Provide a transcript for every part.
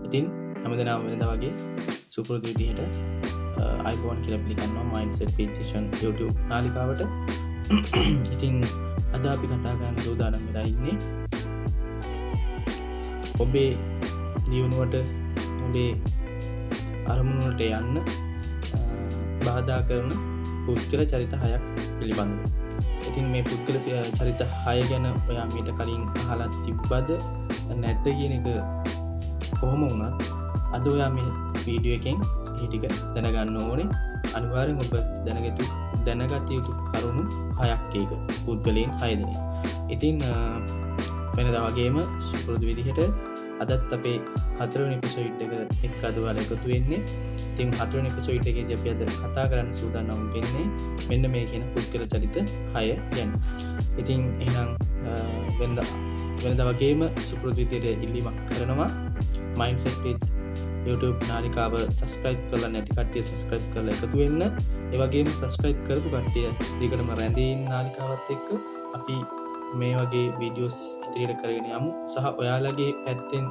ඉතින් හැමදෙනාම වෙනදා වගේ සුපුරුදු විදිහට අයිබෝන් කියලා පිළිගන්නවා මයින්ඩ්සෙට් විදිෂන් YouTube නාලිකාවට. ඉතින් අද අපි කතා කරන්න සූදානම් වෙලා ඉන්නේ ඔබේ දියුණුවට ඔබේ අරමුණු වලට යන්න බාධා කරන පුද්ගල චරිත 6ක් පිළිබඳව. ඉතින් මේ පුද්ගල චරිත 6 ගැන ඔයා මීට කලින් අහලා තිබ්බද නැද්ද කියන එක කොහොම වුණත් අද ඔයා මේ වීඩියෝ එකෙන් මේ ටික දැනගන්න ඕනේ. අනිවාර්යෙන් ඔබ දැනගත යුතු කරුණු 6ක් ඒක පුද්ගලයන් 6 දෙනෙක්. ඉතින් වෙනදා වගේම සුපුරුදු විදිහට අදත් අපේ 4 වෙනි එපිසෝඩ් එක එක්ක අද ඔයාලා එකතු වෙන්නේ. ඉතින් 4 වෙනි එපිසෝඩ් එකේදී අපි අද කතා කරන්න සූදානම් වෙන්නේ මෙන්න මේ කියන පුද්ගල චරිත 6 ගැන. ඉතින් එහෙනම් වෙනදා වගේම සුපුරුදු විදිහට ඉල්ලීමක් කරනවා mindset with YouTube නාලිකාව subscribe කරලා නැති කට්ටිය subscribe කරලා එකතු වෙන්න. ඒ වගේම subscribe කරපු කට්ටිය දිගටම රැඳී ඉන්න නාලිකාවත් එක්ක අපි මේ වගේ වීඩියෝස් ඉදිරියට කරගෙන යමු. සහ ඔයාලගේ පැත්තෙන්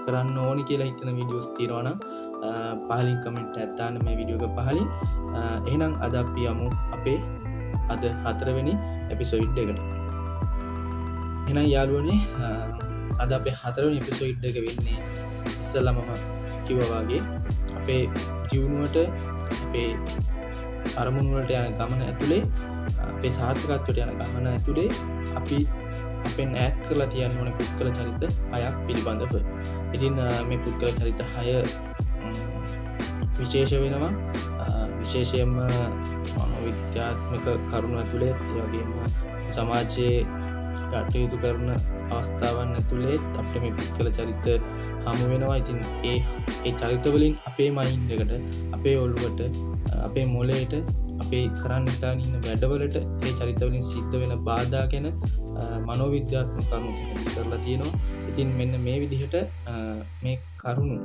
කරන්න ඕනි කියලා හිතන වීඩියෝස් තියෙනවා නම් පහලින් කමෙන්ට් එකක් දාන්න මේ වීඩියෝ එක පහලින්. එහෙනම් අද අපි යමු අපේ අද 4 වෙනි එපිසෝඩ් එකට. එහෙනම් යාළුවනේ අද අපේ 4 වෙනි එපිසෝඩ් එක වෙන්නේ ඉස්සෙල්ලාම කිව්වා වගේ අපේ ජීවුණුවට අපේ අරමුණු වලට යන ගමන ඇතුලේ අපේ සාර්ථකත්වයට යන ගමන ඇතුලේ අපි අපෙන් ඈත් කරලා තියන්න ඕනේ පුද්ගල චරිත 6ක් පිළිබඳව. ඉතින් මේ පුද්ගල චරිත 6 විශේෂ වෙනවා. විශේෂයෙන්ම මනෝවිද්‍යාත්මක කරුණු ඇතුලේ ඒ වගේම සමාජයේ කටයුතු කරන අවස්ථාවන් ඇතුලේ අපිට මේ පුද්ගල චරිත හමු වෙනවා. ඉතින් ඒ චරිත වලින් අපේ මයින්ඩ් එකට, අපේ ඔළුවට, අපේ මොළයට, අපේ කරන්න හිතාගෙන ඉන්න වැඩවලට ඒ චරිත වලින් සිද්ධ වෙන බාධා ගැන මනෝවිද්‍යාත්මක කරුණු කරලා තියෙනවා. ඉතින් මෙන්න මේ විදිහට මේ කරුණු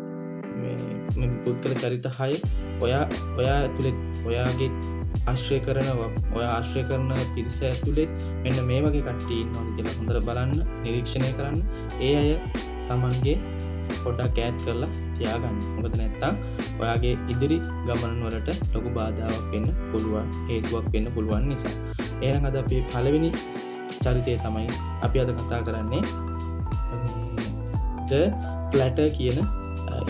මේ පුද්ගල චරිත 6 ඔයා ඇතුලේ ඔයාගේ ආශ්‍රය කරන පිරිස ඇතුලේ මෙන්න මේ වගේ කට්ටිය ඉන්නවද කියලා හොඳට බලන්න, නිරීක්ෂණය කරන්න. ඒ අය Tamanගේ පොඩ්ඩක් ඈත් කරලා තියාගන්න. මොකද නැත්තම් ඔයාගේ ඉදිරි ගමන වලට ලොකු බාධාවක් වෙන්න පුළුවන්, හේතුවක් වෙන්න පුළුවන් නිසා. එහෙනම් අද අපි පළවෙනි චරිතය තමයි අපි අද කතා කරන්නේ the flatter කියන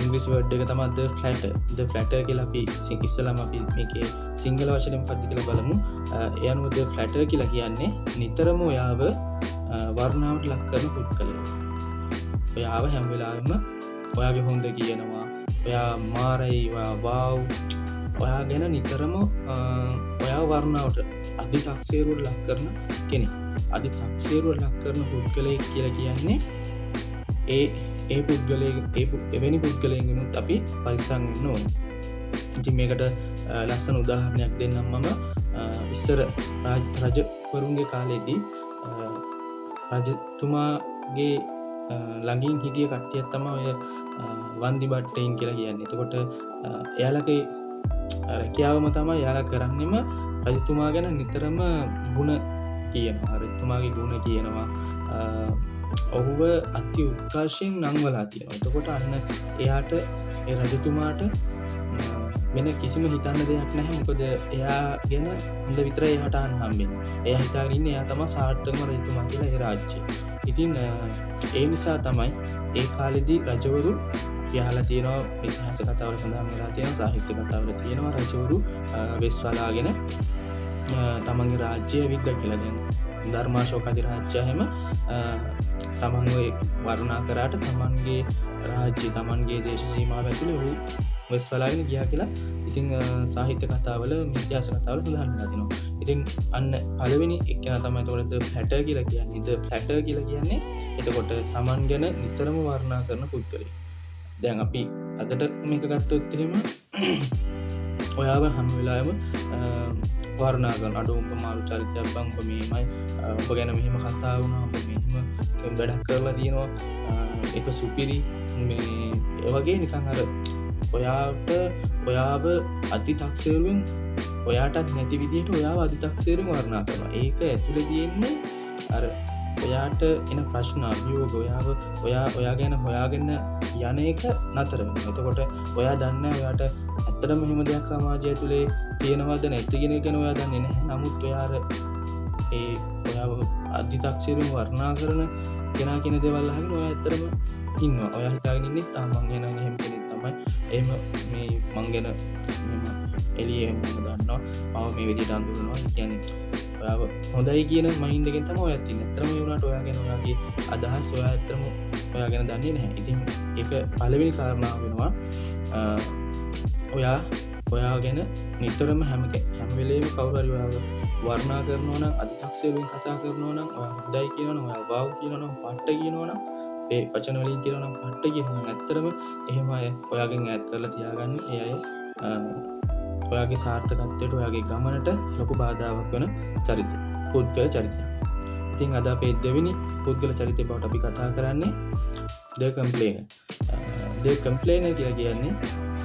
ඉංග්‍රීසි වර්ඩ් එක තමයි the flatter කියලා අපි ඉස්සෙල්ලාම අපි මේකේ සිංහල වචනේ මොකක්ද කියලා බලමු. ඒ අනුව the flatter කියලා කියන්නේ නිතරම ඔයාව වර්ණාවට ලක් කරන පුද්ගලයා. ඔයාව හැම වෙලාවෙම ඔයාගේ හොඳ කියනවා, ඔයා මාරයි, වාව්, ඔයා ගැන නිතරම ඔයාව වර්ණාවට අධිතක්සේරුවට ලක් කරන කෙනෙක්. අධිතක්සේරුවට ලක් කරන පුද්ගලයෙක් කියලා කියන්නේ ඒ එවැනි පුද්ගලයන්ගෙනුත් අපි පරිස්සම් වෙන්න ඕනේ. ඉතින් මේකට ලස්සන උදාහරණයක් දෙන්නම් මම. ඉස්සර රජවරුන්ගේ කාලේදී රජතුමාගේ ළඟින් හිටිය කට්ටියක් තමයි ඔය වන්දි බට්ටයින් කියලා කියන්නේ. එතකොට එයාලගේ රැකියාවම තමයි එයාලා කරන්නේම රජතුමා ගැන නිතරම ගුණ කියනවා. රජතුමාගේ ගුණ කියනවා. ඔහුව අති උත්කර්ෂයෙන් නංවලා තියෙනවා. එතකොට අන්න එයාට ඒ රජතුමාට වෙන කිසිම හිතන්න දෙයක් නැහැ. මොකද එයා ගැන හොඳ විතරයි එයාට අහන්න හම්බෙන්නේ. එයා හිතාගෙන ඉන්නේ එයා තමයි සාර්ථකම රජතුමා කියලා ඒ රාජ්‍යයේ. ඉතින් ඒ නිසා තමයි ඒ කාලෙදී රජවරු යහලා තියෙනවා, ඉතිහාස කතාවල සඳහන් වෙලා තියෙනවා, සාහිත්‍ය කතාවල තියෙනවා රජවරු වෙස් වලාගෙන තමන්ගේ රාජ්‍යය විද්ද කියලා. දැන් ධර්මාශෝක අධිරාජ්‍යය හැම තමන්ව වර්ණනා කරාට තමන්ගේ රාජ්‍ය, තමන්ගේ දේශ සීමාව ඇතුලේ ඔහු වෙස් වලාගෙන ගියා කියලා ඉතින් සාහිත්‍ය කතාවල, ඉතිහාස කතාවල සඳහන් වෙලා තියෙනවා. ඉතින් අන්න පළවෙනි එක්කෙනා තමයි එතකොට the flatter කියලා කියන්නේ. the flatter කියලා කියන්නේ එතකොට තමන් ගැන නිතරම වර්ණනා කරන පුද්ගලයෙක්. දැන් අපි අදට මේක ගත්තොත් එහෙම ඔයාව හැම වෙලාවෙම වර්ණනා කරන අඩෝඹ මාරු චරිතයක් බං, ඔබ මෙහෙමයි, ඔබ ගැන මෙහෙම කතා වුණා, ඔබ මෙහෙම වැඩක් කරලා තියෙනවා, ඒක සුපිරි, මේ ඒ වගේ නිකන් අර ඔයාව අතිතක්සේරුවෙන්, ඔයාටත් නැති විදිහට ඔයාව අතිතක්සේරුවෙන් වර්ණනා කරනවා. ඒක ඇතුලේ තියෙන්නේ අර ඔයාට එන ප්‍රශ්න අභියෝග ඔයා ගැන හොයාගෙන යන එක නතර වෙනවා. එතකොට ඔයා දන්නේ ඔයාට ඇත්තටම මෙහෙම දෙයක් සමාජය තුලේ තියෙනවද නැති කියන එක ඔයා දන්නේ නැහැ. නමුත් ඔයාර ඒ ඔයාව අධිතක්ෂේරුන් වර්ණනා කරන කෙනා කියන දේවල් අහගෙන ඔයා ඇත්තටම ඉන්නවා. ඔයා හිතාගෙන ඉන්නේ තාම මං ගැන එහෙම කෙනෙක් තමයි. එහෙම මේ මං ගැන එළියේ මම දන්නවා. ආව මේ විදිහට අඳුරනවා. කියන්නේ ඔයාව හොඳයි කියන මයින්ඩ් එකෙන් තමයි ඔයත් ඉන්නේ. ඇත්තටම ඒ වුණාට ඔයා ගැන ඔයාගේ අදහස් ඔයා ඇත්තටම ඔයා ගැන දන්නේ නැහැ. ඉතින් ඒක පළවෙනි කාරණාව වෙනවා. ඔයා ගැන නිතරම හැම වෙලේම කවුරු හරි ඔයාව වර්ණනා කරනවා නම් අධිතක්ෂේරුවෙන් කතා කරනවා නම් ඔයා හොඳයි කියනවා නම් ඔයා වාව් කියනවා නම් පට්ට කියනවා නම් ඒ වචන වලින් කියනවා නම් පට්ට කියනවා නම් ඇත්තටම එහෙම අය ඔයාගෙන් ඈත් කරලා තියාගන්න. ඒ අය ඔයාගේ සාර්ථකත්වයට ඔයාගේ ගමනට ලොකු බාධාවක් වෙන චරිත පුද්ගල චරිතය. ඉතින් අද අපේ දෙවෙනි පුද්ගල චරිතය බවට අපි කතා කරන්නේ the complainer. the complainer කියලා කියන්නේ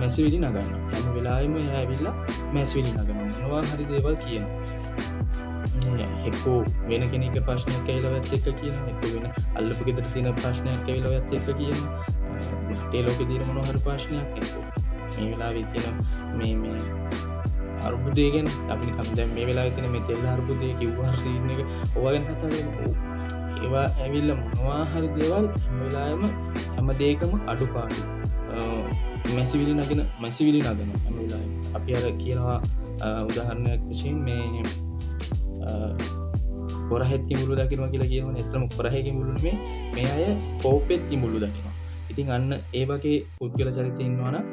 මැසිවිලි නගන්න. හැම වෙලාවෙම එයා ඇවිල්ලා මැසිවිලි නගනවා. මොනවා හරි දේවල් කියනවා. එක්කෝ වෙන කෙනෙක් ප්‍රශ්නයක් ඇවිල්ලා ඔයත් එක්ක කියනවා. එක්කෝ වෙන අල්ලපු ගෙදර තියෙන ප්‍රශ්නයක් ඇවිල්ලා ඔයත් එක්ක කියනවා. රටේ ලෝකේ තියෙන මොනවා හරි ප්‍රශ්නයක් එක්කෝ මේ වෙලාවේ තියෙන මේ අර්බුදය ගැන අපි නිකන් දැන් මේ වෙලාවේ තියෙන මේ තෙල් අර්බුදය කිව්වා සීන් එක ඔවා ගැන කතා කරමු. ඒවා ඇවිල්ලා මොනවා හරි දේවල් හැම වෙලාවෙම හැම දෙයකම අඩුපාඩු මැසිවිලි නගනවා හැම වෙලාවෙම. අපි අර කියනවා උදාහරණයක් වශයෙන් මේ කොරහෙත් කිඹුළු දකිනවා කියලා කියනවා. ඇත්තම කොරහෙ කිඹුළු නෙමෙයි මේ අය කෝපෙත් කිඹුළු දකිනවා. ඉතින් අන්න ඒ වගේ පුද්ගල චරිත ඉන්නවනම්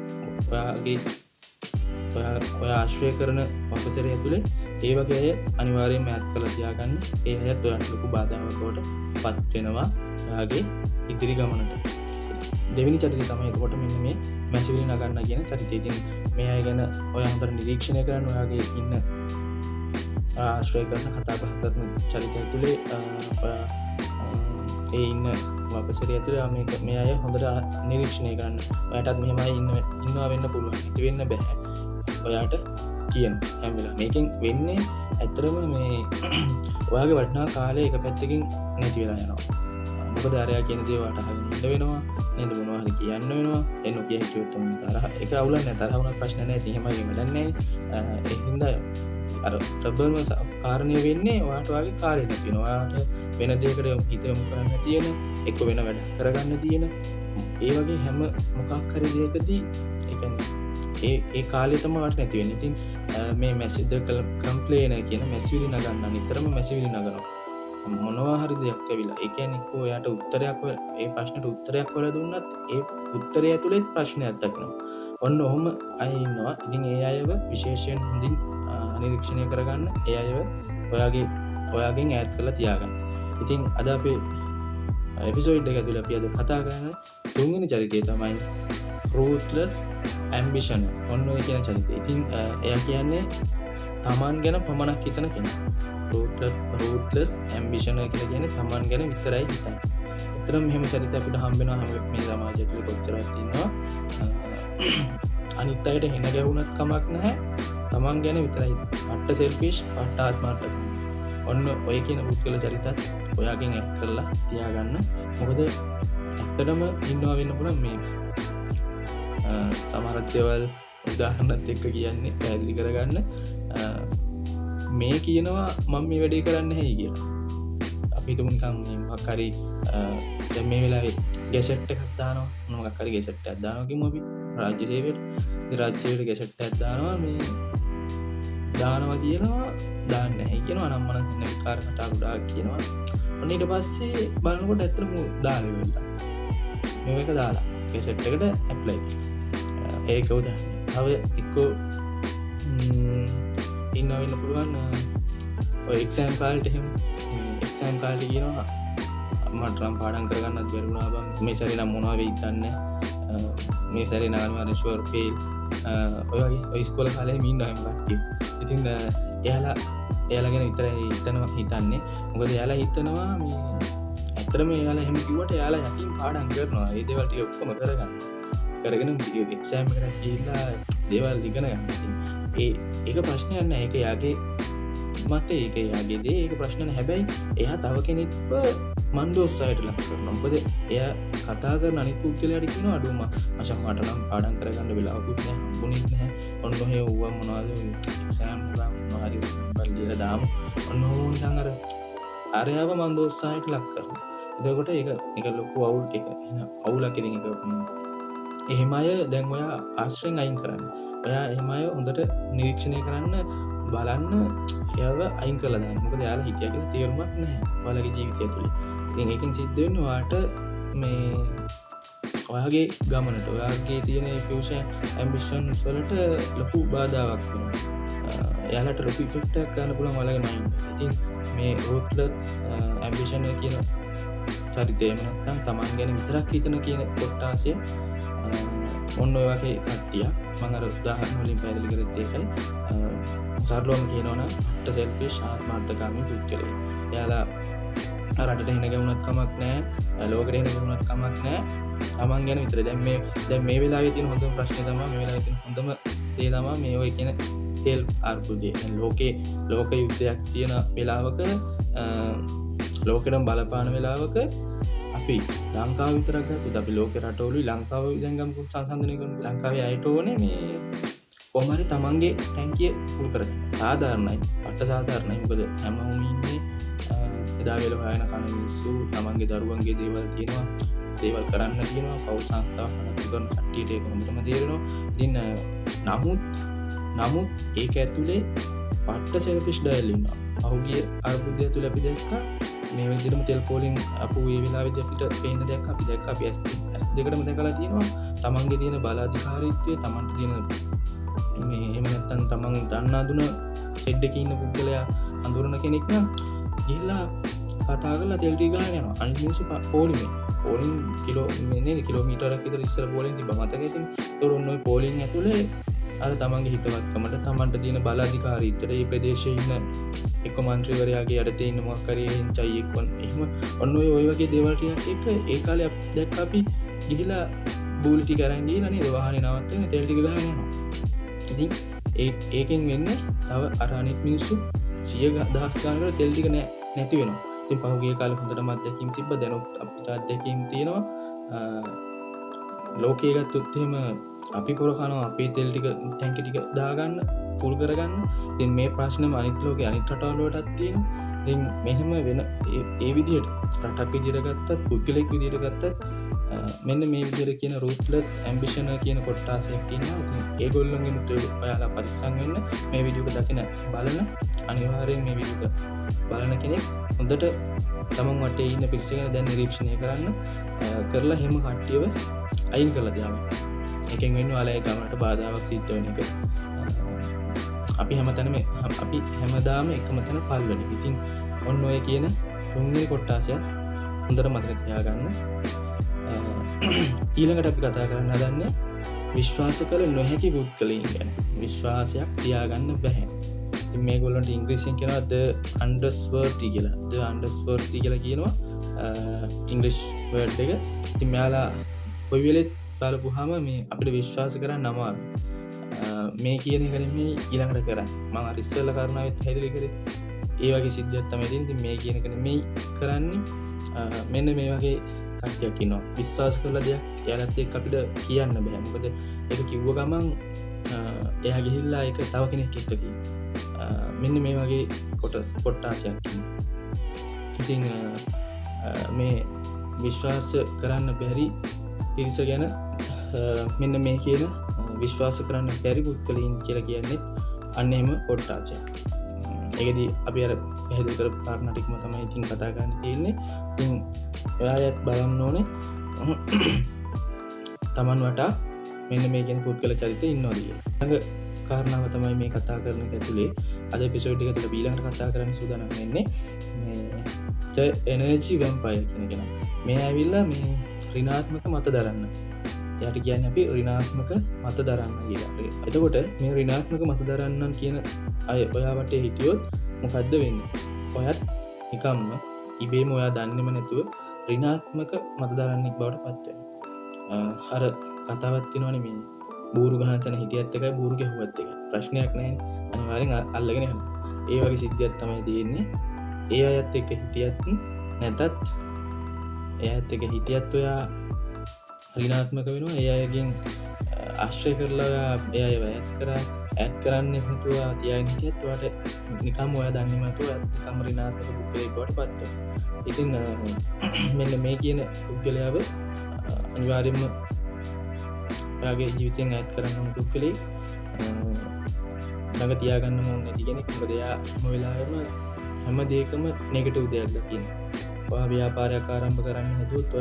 ඔයා ආශ්‍රය කරන වපසරය ඇතුලේ ඒ වගේ අය අනිවාර්යයෙන්ම ඈත් කරලා තියාගන්න. ඒ අයත් ඔයාට ලොකු බාධාවක් බවට පත් වෙනවා ඔයාගේ ඉදිරි ගමනට. දෙවෙනි චරිතය තමයි එතකොට මෙන්න මේ මැසිවිලි නගන්න කියන චරිතය. ඉතින් මේ අය ගැන ඔයා හොඳට නිරීක්ෂණය කරන්න. ඔයාගේ ඉන්න ආශ්‍රය කරන කතා බහ කරන චරිතය ඇතුලේ ඔයා ඒ ඉන්න වපසරය ඇතුලේ මේ අය හොඳට නිරීක්ෂණය කරන්න. ඔයාටත් මෙහෙම අය ඉන්නවා වෙන්න පුළුවන්. හිත වෙන්න බෑ. ඔයාට කියන හැම වෙලාවෙම මේකෙන් වෙන්නේ ඇත්තටම මේ ඔයාගේ වටිනා කාලය එක පැත්තකින් නැති වෙලා යනවා. මොකද අරයා කියන දේ ඔයාට අහගෙන ඉන්න වෙනවා නේද? මොනවා හරි කියන්න වෙනවා. ඒ නොකිය හිටියොත් උන් තරහ ඒක අවුලක් නෑ. තරහ වුණත් ප්‍රශ්න නෑ. ඉතින් එහෙමයි වැඩක් නෑ. ඒ හින්දා අර ප්‍රබලම කාරණය වෙන්නේ ඔයාට ඔයාගේ කාලය නැති වෙනවා. ඔයාට වෙන දෙයකට හිත යොමු කරන්න තියෙන, එක්ක වෙන වැඩ කරගන්න තියෙන, ඒ වගේ හැම මොකක් හරි දෙයකදී ඒ කියන්නේ ඒ කාලය තමයි වට නැති වෙන්නේ. ඉතින් මේ මැසිව් කම්ප්ලේනර් කියන මැසිවිලි නගන්න නිතරම මැසිවිලි නගනවා. මොනවා හරි දෙයක් ඇවිල්ලා ඒ කියන්නේ එක්ක ඔයාට උත්තරයක් ඒ ප්‍රශ්නට උත්තරයක් හොයලා දුන්නත් ඒ උත්තරය ඇතුලේ ප්‍රශ්නයක් දක්වනවා. ඔන්න ඔහොම අය ඉන්නවා. ඉතින් ඒ අයව විශේෂයෙන් හොඳින් නිරීක්ෂණය කරගන්න. ඒ අයව ඔයාගෙන් ඈත් කරලා තියාගන්න. ඉතින් අද අපේ එපිසෝඩ් එක ඇතුලේ අපි අද කතා කරන තුන්වෙනි චරිතය තමයි ruthless ambition. ඔන්න ඔය කියන චරිතය. ඉතින් එයා කියන්නේ තමන් ගැන පමණක් හිතන කෙනා. ruthless ambition කියලා කියන්නේ තමන් ගැන විතරයි හිතන්නේ. ඇත්තටම මෙහෙම චරිත අපිට හම්බ වෙනවා මේ සමාජය තුළ කොච්චරක් ඉන්නවා. අනිත් අයට හෙන ගැහුණත් කමක් නැහැ. තමන් ගැන විතරයි හිතන්නේ. අට්ට selfish, අට්ට ආත්මාර්ථක. ඔන්න ඔය කියන පුද්ගල චරිතත් ඔයාගෙන් ඇක් කරලා තියාගන්න. මොකද ඇත්තටම ඉන්නවා වෙන්න පුළුවන් මේ සමහර දේවල් උදාහරණත් එක්ක කියන්නේ පැහැදිලි කරගන්න. මේ කියනවා මම මේ වැඩේ කරන්න නැහැ කියලා. අපි හිතමු නිකන් මොකක් හරි දැන් මේ වෙලාවේ ගැසට් එකක් දානවා. මොකක් හරි ගැසට් එකක් දානවා කියමු අපි රාජ්‍ය සේවයට. ඉතින් රාජ්‍ය සේවයට ගැසට් එකක් දානවා කියනවා දාන්න නැහැ කියනවා. නම් මනම් ඉන්න විකාර කතා ගොඩාක් කියනවා. ඔන්න ඊට පස්සේ බලනකොට ඇත්තටම දාලා ඉවරලා. මේක දාලා ගැසට් එකට ඇප්ලයි කරනවා. ඒක උදාහරණයක්. තව එක්කෝ ඉන්නවා වෙන්න පුළුවන් ඔය එක්සෑම් කාලේට එහෙම එක්සෑම් කාලේ කියනවා මට නම් පාඩම් කරගන්නත් බැරි වුණා බං. මේ සැරේ නම් මොනවා වෙයිද දන්නේ නැහැ. මේ සැරේ නම් අනිවාර්යෙන් ෂුවර් ෆේල්. ඔය වගේ ඔය ඉස්කෝලේ කාලේ ඉන්නවා එහෙම කට්ටිය. ඉතින් එයාලා ගැන විතරයි හිතන්නේ. මොකද එයාලා හිතනවා මේ ඇත්තටම එයාලා එහෙම කිව්වට එයාලා යටින් පාඩම් කරනවා. ඒ දේවල් ටික ඔක්කොම කරගෙන එක්සෑම් එකට ගිහිල්ලා දේවල් ඉගෙන ගන්න. ඒක ප්‍රශ්නයක් නෑ. ඒක යාගේ මතේ, ඒක යාගේ දේ. ඒක ප්‍රශ්න නෑ. හැබැයි එයා තව කෙනෙක්ව මන්දෝස්සායට ලක් කරනවා. මොකද එයා කතා කරන අනිත් පුද්ගලයාට කියනවා අඩුම මචං මට නම් පාඩම් කරගන්න වෙලාවකුත් නැහැ, හම්බුනේත් නැහැ. ඔන්න ඔහේ ඌවා මොනවද එක්සෑම් එකක් මොනවා හරි බලලා දාමු. ඔන්න ඕන නිකන් අරයව මන්දෝස්සායට ලක් කරනවා. එතකොට ඒක ලොකු අවුල් එක එන අවුලක්. ඉතින් ඒක එහෙම අය දැන් ඔයා ආශ්‍රයෙන් අයින් කරන්න. ඔයා එහෙම අය හොඳට නිරීක්ෂණය කරන්න බලන්න එයාව අයින් කරලා දාන්න. මොකද එයාලා හිටියා කියලා තේරුමක් නැහැ ඔයාලගේ ජීවිතය තුළ. ඉතින් ඒකෙන් සිද්ධ වෙන්නේ ඔයාට මේ ඔයාගේ ගමනට ඔයාගේ තියෙන ෆියුචර් ඇම්බිෂන්ස් වලට ලොකු බාධාවක් වෙනවා. එයාලට ලොකු ඉෆෙක්ට් එකක් ගන්න පුළුවන් ඔයාලගේ මයින්ඩ් එකට. ඉතින් මේ රූට්ලස් ඇම්බිෂන් කියන චරිතය නැත්නම් තමන් ගැන විතරක් හිතන කියන කොටාසය ඔන්න ඔය වගේ කට්ටිය මම අර උදාහරණ වලින් පැහැදිලි කරත් ඒකයි. සරලවම කියනවනම් අට සෙල්ෆිෂ් ආත්මార్థකාමී පුද්ගලයෝ. එයාලා රටට එන ගුණත් කමක් නැහැ, ලෝකෙට එන ගුණත් කමක් නැහැ. තමන් ගැන විතරයි. දැන් මේ වෙලාවේ තියෙන හොඳම ප්‍රශ්නේ තමයි මේ වෙලාවේ තියෙන හොඳම දේ තමයි මේ ඔය කියන තෙල් අර්බුදය. ලෝක යුද්ධයක් තියෙන වෙලාවක ලෝකෙටම බලපාන වෙලාවක අපි ලංකාව විතරක් ගත්තොත් අපි ලෝක රටවලුයි ලංකාව දැන් ගමු සංසන්දනය කරමු. ලංකාවේ අයට ඕනේ මේ කොහොම හරි තමන්ගේ ටැංකිය ෆුල් කරගන්න. සාධාරණයි, පට්ට සාධාරණයි. මොකද හැමෝම ඉන්නේ එදා වේල හොයන කන මිනිස්සු තමන්ගේ දරුවන්ගේ දේවල් තියෙනවා, දේවල් කරන්න තියෙනවා, පෞල් සංස්ථාවක් කරන කට්ටියට ඒක හොඳටම තේරෙනවා. ඉතින් නමුත් ඒක ඇතුලේ පට්ට සෙල්ෆිෂ් ඩයල් ඉන්නවා. පහුගිය අර්බුදය තුළ අපි දැක්කා මේ විදිහටම තෙල් පෝලින් අපු ඒ වෙලාවේදී අපිට පේන්න දැක්කා. අපි දැක්කා අපි S දෙකටම දැකලා තියෙනවා තමන්ගේ තියෙන බලාධිකාරීත්වය, තමන්ට තියෙන මේ එහෙම නැත්නම් තමන් දන්නා දුන සෙඩ් එකේ ඉන්න පුද්ගලයා අඳුරන කෙනෙක් නම් ගිහිල්ලා කතා කරලා තෙල් ටික ගහගෙන යනවා. අනිත් මිනිස්සු පෝලින් කිලෝමීටරයක් විතර ඉස්සර පෝලින් තිබ්බා මතකයි. ඉතින් ඒතකොට ඔන්න ඔය පෝලින් ඇතුලේ අර තමන්ගේ හිතවත්කමට, තමන්ට තියෙන බලාධිකාරීත්වයට මේ ප්‍රදේශයේ ඉන්න එක්ක මන්ත්‍රීවරයාගේ යටතේ ඉන්න මොකක් හරි එන්චයි එක්ක එහෙම ඔන්න ඔය වගේ දේවල් ටිකක් එක්ක ඒ කාලේ දැක්ක අපි ගිහිලා බූලි ටික අරන් ගිහිලා නේද වාහනේ නවත්තගෙන තෙල් ටික ගහගෙන යනවා. ඉතින් ඒකෙන් වෙන්නේ තව අර අනිත් මිනිස්සු 100,000 ගානකට තෙල් ටික නැති වෙනවා. ඉතින් පහුගිය කාලේ හොඳටම අත්දැකීම් තිබ්බ. දැනුත් අපිට අත්දැකීම් තියෙනවා. ලෝකයේ ගත්තොත් එහෙම අපි පොර කනවා අපේ තෙල් ටික ටැංකි ටික දාගන්න ෆුල් කරගන්න. ඉතින් මේ ප්‍රශ්නම අනිත් ලෝකේ අනිත් රටවල් වලටත් තියෙනවා. ඉතින් මෙහෙම වෙන ඒ විදිහට රටක් විදිහට ගත්තත් පුද්ගලෙක් විදිහට ගත්තත් මෙන්න මේ විදිහට කියන රූට්ලස් ඇම්බිෂන් කියන කොටාසයක් ඉන්නවා. ඉතින් ඒගොල්ලොන්ගෙන් ඔයාලා පරිස්සම් වෙන්න. මේ වීඩියෝ එක දකින බලන අනිවාර්යෙන් මේ වීඩියෝ එක බලන කෙනෙක් හොඳට තමන් වටේ ඉන්න පිරිස ගැන දැන් නිරීක්ෂණය කරලා හැම කට්ටියව අයින් කරලා දාන්න. එකෙන් වෙන්නේ ඔයාලා ගමනට බාධාවක් සිද්ධ වෙන එක. අපි හැමතැනම හැමදාම එකම තැන පල් වෙන එක. ඉතින් ඔන්න ඔය කියන තුන්වෙනි කොටාසය හොඳට මතක තියාගන්න. ඊළඟට අපි කතා කරන්න හදන්නේ විශ්වාස කළ නොහැකි පුද්ගලයන් ගැන. විශ්වාසයක් තියාගන්න බැහැ. ඉතින් මේගොල්ලන්ට ඉංග්‍රීසියෙන් කියනවා the untrustworthy කියලා. the untrustworthy කියලා කියනවා ඉංග්‍රීසි වර්ඩ් එක. ඉතින් මෙයාලා කොයි වෙලෙත් බලපුවාම මේ අපිට විශ්වාස කරන්න අමාරුයි. මේ කියන එක නෙමෙයි ඊළඟට කරන්නේ. මම අර ඉස්සෙල්ලා කරනාවෙත් හැදෙලි කරේ ඒ වගේ සිද්ධියක් තමයි තියෙන්නේ. ඉතින් මේ කියන එක නෙමෙයි කරන්නේ. මෙන්න මේ වගේ කට්ටියක් ඉන්නවා. විශ්වාස කරලා දෙයක් එයාලත් එක්ක අපිට කියන්න බෑ. මොකද ඒක කිව්ව ගමන් එයා ගිහිල්ලා ඒක තව කෙනෙක් එක්ක කියනවා. මෙන්න මේ වගේ කොටාසයක් ඉන්නවා. ඉතින් මේ විශ්වාස කරන්න බැරි පිරිස ගැන මෙන්න මේ කියන විශ්වාස කරන්න බැරි පුද්ගලයන් කියලා කියන්නේ අන්න එහෙම කොටාසයක්. ඒකදී අපි අර පැහැදිලි කරපු කාරණා ටිකම තමයි ඉතින් කතා කරන්න තියෙන්නේ. ඉතින් ඔයාලත් බලන්න ඕනේ තමන් වටා මෙන්න මේ කියන පුද්ගල චරිත ඉන්නවද කියලා. ඊළඟ කාරණාව තමයි මේ කතා කරන එක ඇතුලේ අද එපිසෝඩ් එක තුළ ඊළඟට කතා කරන්න සූදානම් වෙන්නේ මේ එනර්ජි වැම්පයර් කියන කෙනා. මේ ඇවිල්ලා මේ ඍණාත්මක මත දරන්න. එයාට කියන්නේ අපි ඍණාත්මක මත දරන්න කියලා. එතකොට මේ ඍණාත්මක මත දරන්නන් කියන අය ඔයා වටේ හිටියොත් මොකද්ද වෙන්නේ? ඔයත් නිකම්ම ඉබේම ඔයා දන්නේම නැතුව ඍණාත්මක මත දරන්නෙක් බවට පත් වෙනවා. අර කතාවක් තියෙනවනේ මේ බూరు ගහන තැන හිටියත් එකයි බూరు ගැහුවත් එකයි. ප්‍රශ්නයක් නැහැ. අනිවාර්යෙන් අල්ලගෙන යනවා. ඒ වගේ සිද්ධියක් තමයි තියෙන්නේ. ඒ අයත් එක්ක හිටියත් නැතත් එයත් එක හිටියත් ඔයා රිනාත්මක වෙනවා. ඒ අයගෙන් ආශ්‍රය කරලා එය ඇත් කරා ඇත් කරන්න නැතුව තියන් හිටියත් ඔයාට නිකම් ඔයා දන්නේ නැතුව නිකම් රිනාත්මක පුද්ගලයෙකුට පත් වෙනවා. ඉතින් මෙන්න මේ කියන පුද්ගලයාව අනිවාර්යයෙන්ම ඔයාගේ ජීවිතයෙන් ඈත් කරන්න ඕන පුද්ගලෙක් ළඟ තියාගන්න ඕනේ නැති කෙනෙක්. මොකද එයා හැම වෙලාවෙම හැම දෙයකම නෙගටිව් දෙයක් දකින්න. ඔයා ව්‍යාපාරයක් ආරම්භ කරන්න හදුවොත්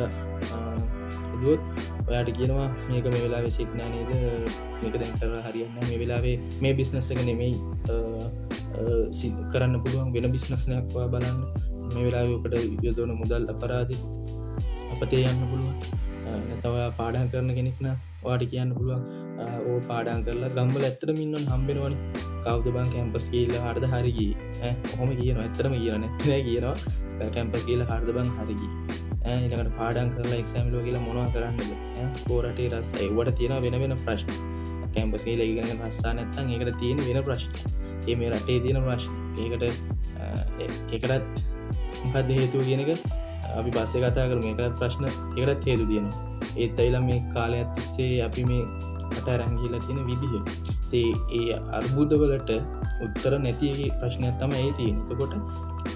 ඔයාට කියනවා මේක මේ වෙලාවේ සික් නෑ නේද, මේක දැන් කරලා හරියන්නේ නැහැ, මේ වෙලාවේ මේ බිස්නස් එක නෙමෙයි කරන්න පුළුවන් වෙන බිස්නස් එකක් ඔයා බලන්න, මේ වෙලාවේ ඔකට යොදවන මුදල් අපරාධි අපතේ යන්න පුළුවන්. නැත්නම් ඔයා පාඩම් කරන කෙනෙක් නම් ඔයාට කියන්න පුළුවන් ඕ පාඩම් කරලා ගම්වල ඇත්තටම ඉන්නවනේ හම්බෙනවනේ, කවුද බං කැම්පස් ගිහිල්ලා හරිද හරි ගියේ ඔහොම කියනවා. ඇත්තටම කියනවා නෑ කියනවා කැම්පස් ගිහිල්ලා හරිද බං හරි ගියේ ඊළඟට පාඩම් කරලා එක්සෑම් වල ගිහලා මොනවා කරන්නද කෝරටේ රස ඒවට තියෙනවා වෙන වෙන ප්‍රශ්න. කැම්පස් ගිහලා ඉගෙන රස්සා නැත්නම් ඒකට තියෙන වෙන ප්‍රශ්න. ඒ මේ රටේ තියෙන ප්‍රශ්න. ඒකටත් මොකක්ද හේතුව කියන එක අපි පස්සේ කතා කරමු. ඒකටත් ප්‍රශ්න ඒකටත් හේතු තියෙනවා. ඒත් ඇවිල්ලා මේ කාලයක් තිස්සේ අපි මේ රට අරන් ගිහලා තියෙන විදිහ. ඒ අර්බුද වලට උත්තර නැති ප්‍රශ්නයක් තමයි ඒ තියෙන්නේ. එතකොට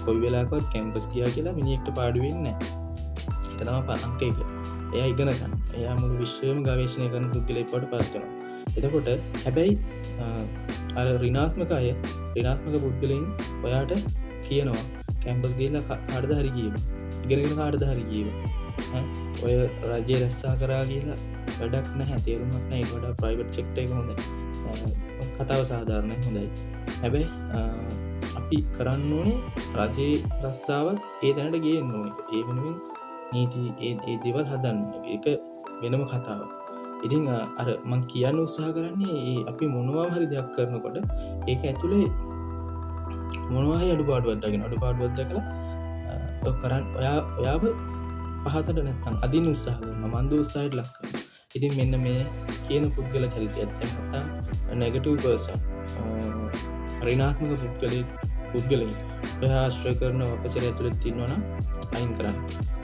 කොයි වෙලාවකවත් කැම්පස් ගියා කියලා මිනිහෙක්ට පාඩු වෙන්නේ නැහැ. ඒක තමයි අංක 1. එයා ඉගෙන ගන්න. එයා මුළු විශ්වයම ගවේෂණය කරන පුද්ගලයෙක් වඩ පත් වෙනවා. එතකොට හැබැයි අර ඍණාත්මක පුද්ගලයන් ඔයාට කියනවා කැම්පස් ගිහලා කාටද හරි ගියේ. ඉගෙනගෙන කාටද හරි ගියේ. ඔය රජයේ රැස්සා කරා කියලා වැඩක් නැහැ. තේරුමක් නැහැ. ඊට වඩා ප්‍රයිවට් සෙක්ටර් එක හොඳයි. කතාව සාධාරණයි හොඳයි. හැබැයි අපි කරන්න ඕනේ රජයේ රස්සාවක් ඒ දැනට ගේන්න ඕනේ. ඒ වෙනුවෙන් නීති ඒ දේවල් හදන්න. ඒක වෙනම කතාවක්. ඉතින් අර මං කියන්න උත්සාහ කරන්නේ අපි මොනවා හරි දෙයක් කරනකොට ඒක ඇතුලේ මොනවා හරි අඩුපාඩුවක් දැකලා කරන්න ඔයාව පහතට නැත්තම් අදින්න උත්සාහ කරනවා. මන්ද උත්සාහයට ලක් කරනවා. ඉතින් මෙන්න මේ කියන පුද්ගල චරිතයත් නැත්තම් නෙගටිව් පර්සන් ඍණාත්මක පුද්ගලයන් ඔයා ආශ්‍රය කරන අපසරය ඇතුළේ තියෙනවා නම් අයින් කරන්න.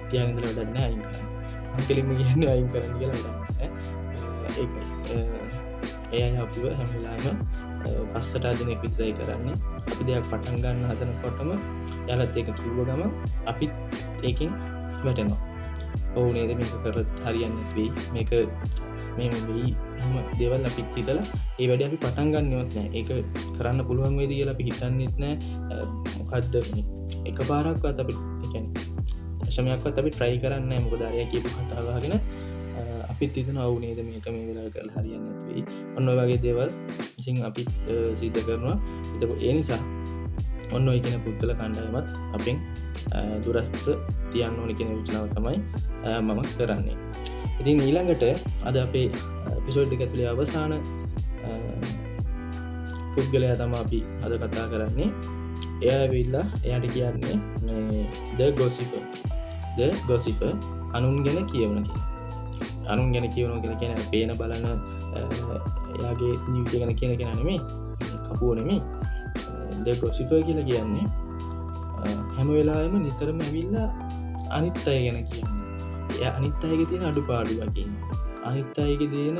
තියාගෙන ඉඳලා වැඩක් නැහැ අයින් කරන්න. මම කෙලින්ම කියන්නේ අයින් කරන්න කියලා වැඩක් නැහැ. ඒකයි. එයයි අපිව හැම වෙලාවෙම පස්සට අදින එක විතරයි කරන්නේ. අපි දෙයක් පටන් ගන්න හදනකොටම යාලත් ඒක කිව්ව ගම අපිත් ඒකෙන් වැටෙනවා. ඔව් නේද මේක කරත් හරියන්නේ නැති වෙයි. මේක මෙහෙම වෙයි. එහෙම දේවල් අපිත් හිතලා ඒ වැඩේ අපි පටන් ගන්නවත් නැහැ. ඒක කරන්න පුළුවන් වේද කියලා අපි හිතන්නේත් නැහැ. මොකද්ද මේ එකපාරක්වත් අපි කියන්නේ දශමයක්වත් අපි try කරන්නේ නැහැ. මොකද අරයා කියපු කතාව අහගෙන අපිත් හිතනවා ඔව් නේද මේක මේ වෙලාවට කරලා හරියන්නේ නැති වෙයි. ඔන්න ඔය වගේ දේවල් ඉතින් අපි සිද්ධ කරනවා. ඒ නිසා ඔන්න ඔය කියන පුද්ගල කණ්ඩායමත් අපෙන් දුරස්ස තියන්න ඕනේ කියන යෝජනාව තමයි මම කරන්නේ. ඉතින් ඊළඟට අද අපේ එපිසෝඩ් එක ඇතුලේ අවසාන පුද්ගලයා තමයි අපි අද කතා කරන්නේ. එයා ඇවිල්ලා එයාට කියන්නේ the gossiper අනුන් ගැන කියවන කෙනා. අනුන් ගැන කියවනවා කියලා කියන්නේ පේන බලන එයාගේ ජීවිතය ගැන කියන කෙනා නෙමෙයි. කපුව නෙමෙයි. the gossiper කියලා කියන්නේ හැම වෙලාවෙම නිතරම ඇවිල්ලා අනිත් අය ගැන කියන්නේ. එයා අනිත් අයගේ තියෙන අඩුපාඩු කියනවා. අනිත් අයගේ දේන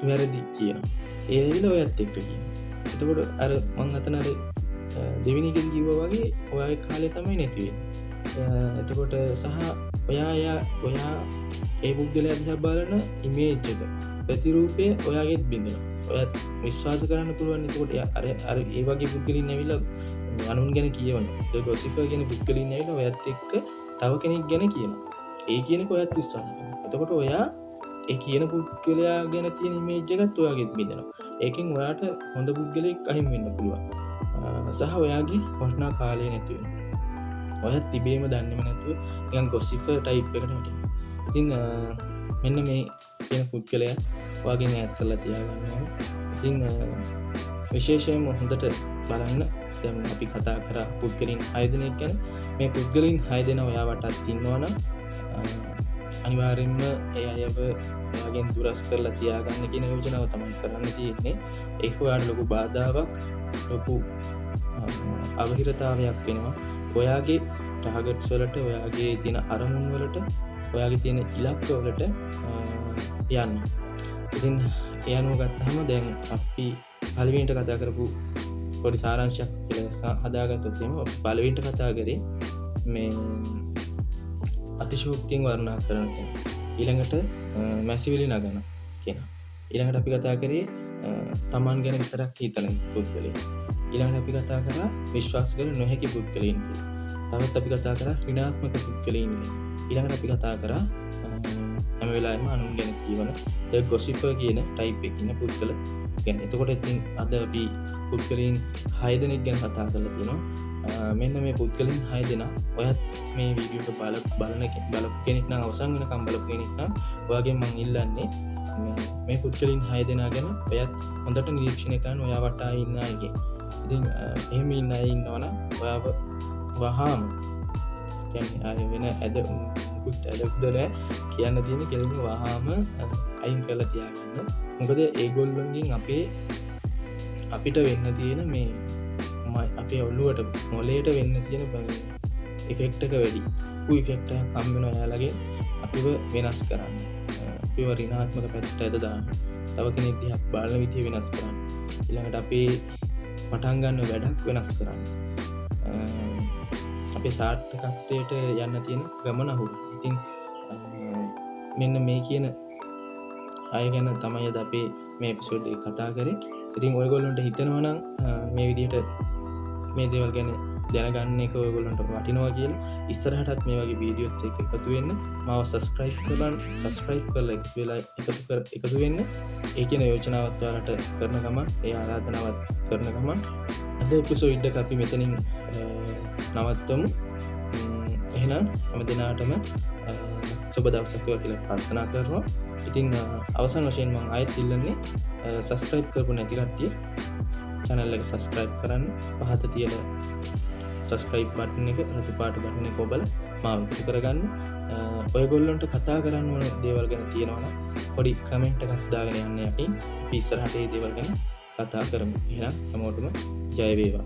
වැරදි කියනවා. ඒ ඇවිල්ලා ඔයත් එක්ක කියනවා. එතකොට අර මං අතන අර දෙවෙනි එකෙන් කිව්වා වගේ ඔයාගේ කාලේ තමයි නැති වෙන්නේ. එතකොට සහ ඔයා ඒ පුද්ගලයා දිහා බලන ඉමේජ් එක ප්‍රතිරූපය ඔයාගෙත් බින්දෙනවා. ඔයත් විශ්වාස කරන්න පුළුවන්. එතකොට අර ඒ වගේ පුද්ගලින් ඇවිල්ලා අනුන් ගැන කියවනවා. the gossiper කියන පුද්ගලින් ඇවිල්ලා ඔයත් එක්ක තව කෙනෙක් ගැන කියනවා. ඒ කියනක ඔයත් විශ්වාස කරනවා. එතකොට ඔයා ඒ කියන පුද්ගලයා ගැන තියෙන ඉමේජ් එකත් ඔයාගෙත් බින්දෙනවා. ඒකෙන් ඔයාට හොඳ පුද්ගලෙක් අහිමි වෙන්න පුළුවන්. සහ ඔයාගේ වටිනා කාලය නැති වෙනවා. ඔයත් තිබේම දන්නේම නැතුව නිකන් gossiper type එකකට වැටෙනවා. ඉතින් මෙන්න මේ කියන පුද්ගලයා ඔයාගෙන් ඈත් කරලා තියාගන්න ඕනේ. ඉතින් විශේෂයෙන්ම හොඳට බලන්න දැන් අපි කතා කරා පුද්ගලින් 6 දෙනෙක් ගැන. මේ පුද්ගලින් 6 දෙනා ඔයා වටත් ඉන්නවනම් අනිවාර්යෙන්ම ඒ අයව ඔයාගෙන් දුරස් කරලා තියාගන්න කියන යෝජනාව තමයි කරන්න තියෙන්නේ. ඒක ඔයාට ලොකු බාධාවක්, ලොකු අවහිරතාවයක් වෙනවා. ඔයාගේ ටාගට්ස් වලට, ඔයාගේ තියෙන අරමුණු වලට ඔයාගේ තියෙන ඉලක්කවලට යන්න. ඉතින් ඒ අනුව ගත්තහම දැන් අපි පළවෙනිට කතා කරපු පොඩි සාරාංශයක් කියලා හදාගත්තොත් එහෙම පළවෙනිට කතා කරේ මේ අතිශෝක්තියෙන් වර්ණනා කරන කෙනා. ඊළඟට මැසිවිලි නගන කෙනා. ඊළඟට අපි කතා කරේ තමන් ගැන විතරක් හිතන පුද්ගලයෙක්. ඊළඟට අපි කතා කරා විශ්වාස කර නොහැකි පුද්ගලයන්. තවත් අපි කතා කරා ඍණාත්මක පුද්ගලයන්. ඊළඟට අපි කතා කරා හැම වෙලාවෙම අනුන් ගැන කියවන the gossiper කියන type එකකින් පුද්ගල ගැන. එතකොට ඉතින් අද අපි පුද්ගලයන් 6 දෙනෙක් ගැන කතා කරලා තියෙනවා. මෙන්න මේ පුද්ගලයන් 6 දෙනා ඔයත් මේ වීඩියෝ එක බලපු කෙනෙක් නම් අවසන් වෙනකම් බලපු කෙනෙක් නම් ඔයාගෙන් මම ඉල්ලන්නේ මේ පුද්ගලයන් 6 දෙනා ගැන ඔයත් හොඳට නිරීක්ෂණය කරන්න ඔයා වටා ඉන්න අයගේ. ඉතින් එහෙම ඉන්න අය ඉන්නවනම් ඔයාව වහාම කියන්නේ ආය වෙන ඇදකුදල කියන්න තියෙන කෙලින්ම වහාම අයින් කරලා තියාගන්න. මොකද ඒගොල්ලන්ගෙන් අපිට වෙන්න තියෙන මේ අපේ ඔළුවට මොලේට වෙන්න තියෙන ඉෆෙක්ට් එක වැඩි. ඉෆෙක්ට් එකක් හම් වෙනවා එයාලගෙන් අපිව වෙනස් කරන්න. අපිව ඍණාත්මක පැත්තට ඇද දාන්න. තව කෙනෙක් දිහා බලන විදිය වෙනස් කරන්න. ඊළඟට අපේ පටන් ගන්න වැඩක් වෙනස් කරන්න. අපේ සාර්ථකත්වයට යන්න තියෙන ගමන අහුරු. ඉතින් මෙන්න මේ කියන අය ගැන තමයි අද අපේ මේ එපිසෝඩ් එක කතා කරේ. ඉතින් ඔයගොල්ලන්ට හිතෙනවා නම් මේ විදිහට මේ දේවල් ගැන දැනගන්න එක ඔයගොල්ලන්ට වටිනවා කියලා ඉස්සරහටත් මේ වගේ වීඩියෝත් එක්ක එකතු වෙන්න මාව සබස්ක්‍රයිබ් කරලා එකතු වෙන්න. ඒ කියන යෝජනාවත් ඔයාලට කරන ගමන් ඒ ආරාධනාවත් කරන ගමන් අද එපිසෝඩ් එක අපි මෙතනින් නවත්වමු. එහෙනම් හැම දිනාටම සුබ දවසක් වේවා කියලා ප්‍රාර්ථනා කරනවා. ඉතින් අවසන් වශයෙන් මම ආයෙත් ඉල්ලන්නේ සබස්ක්‍රයිබ් කරපු නැති කට්ටිය channel එක සබස්ක්‍රයිබ් කරන්න. පහත තියෙන සබස්ක්‍රයිබ් බටන් එක රතු පාට බටන් එක ඔබලා මාව එකතු කරගන්න. ඔයගොල්ලන්ට කතා කරන්න ඕන දේවල් ගැන තියෙනවා නම් පොඩි කමෙන්ට් එකක් දාගෙන යන්න යටින් අපි ඉස්සරහට මේ දේවල් ගැන කතා කරමු. එහෙනම් හැමෝටම ජය වේවා.